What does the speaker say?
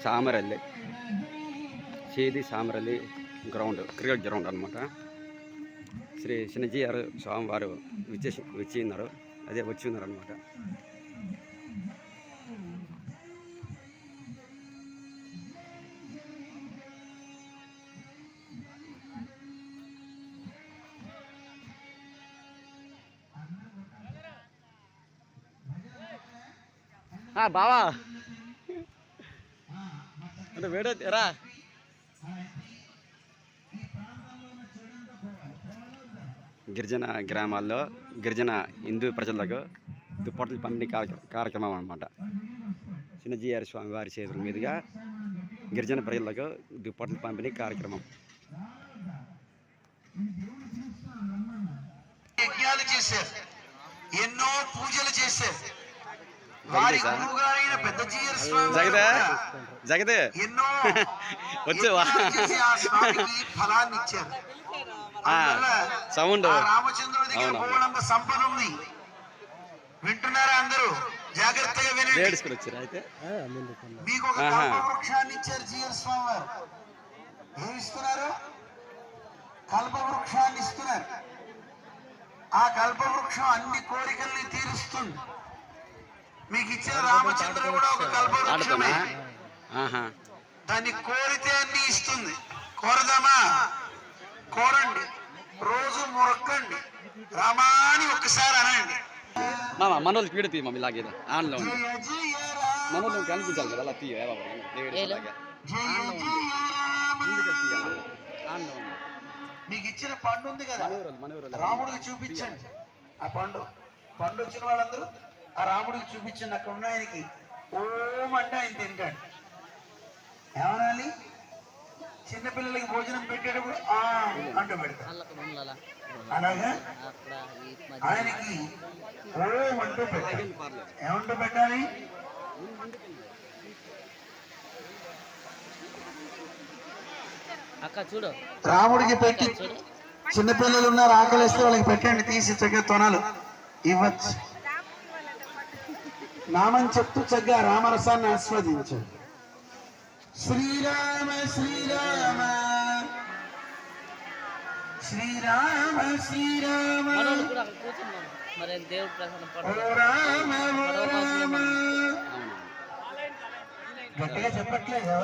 సామరల్లి చేది సామరల్లి ground cricket ground అనమాట. శ్రీ చిన్నజీఆర్ స్వామివారు వచ్చి ఉన్నారు, అదే వచ్చి ఉన్నారు అనమాట. బావా అంటే వేడే రా. గిరిజన గ్రామాల్లో గిరిజన హిందూ ప్రజలకు దుప్పట్ల పంపిణీ కార్యక్రమం అనమాట. చిన్నజీఆర్ స్వామి వారి చేతుల మీదుగా గిరిజన ప్రజలకు దుప్పట్ల పంపిణీ కార్యక్రమం. యజ్ఞాలు చేశారు, ఎన్నో పూజలు చేశారు. జగదే వచ్చేవా ఫలాన్ని ఇచ్చారు. సౌండ్ రామచంద్రుడి దగ్గర బోళంత సంపద ఉంది. వింటున్నారా అందరూ? జాగ్రత్తగా వినండి. అయితే మీకు ఒక కల్పవృక్షాన్ని ఇచ్చారు జీఆర్ స్వామి వారు. ఏమి ఇస్తున్నారు? కల్పవృక్షాన్ని ఇస్తున్నారు. ఆ కల్పవృక్షం అన్ని కోరికల్ని తీరుస్తుంది. మీకు ఇచ్చిన రామచంద్రుడు కూడా ఒక కల్పవృక్షమే. దాన్ని కోరితే అన్ని ఇస్తుంది. కోరదామా? కోరండి, రోజు మొరక్కండి, రామాని ఒక్కసారి అనండి. మనోళ్ళు స్పీడ్ తీ మమ్మీ లాగేది ఆన్లో మనోళ్ళు కనిపించాలి కదా, అలా తీ మీకు ఇచ్చిన పండు ఉంది కదా, రాముడికి చూపించండి. ఆ పండు వచ్చిన వాళ్ళందరూ ఆ రాముడికి చూపించండి. అక్కడ ఉన్న ఆయనకి ఓం అంటే ఆయన తింటాడు. ఏమనాలి? చిన్నపిల్లలకి భోజనం పెట్టేటప్పుడు అంటూ పెడతాడు. అలాగా ఆయనకి ఓం అంటూ పెట్టాలి. ఏమంటూ పెట్టాలి? రాముడికి పెట్టి చిన్నపిల్లలు ఉన్నారు, ఆకలిస్తే వాళ్ళకి పెట్టండి, తీసి చక్కగా తొనాలు ఇవ్వచ్చు. నామం చెప్తూ చక్కగా రామరసాన్ని ఆస్వాదించండి. శ్రీరామ శ్రీరామ శ్రీరామ శ్రీరామ రామ రామ. గట్టిగా చెప్పట్లేదు.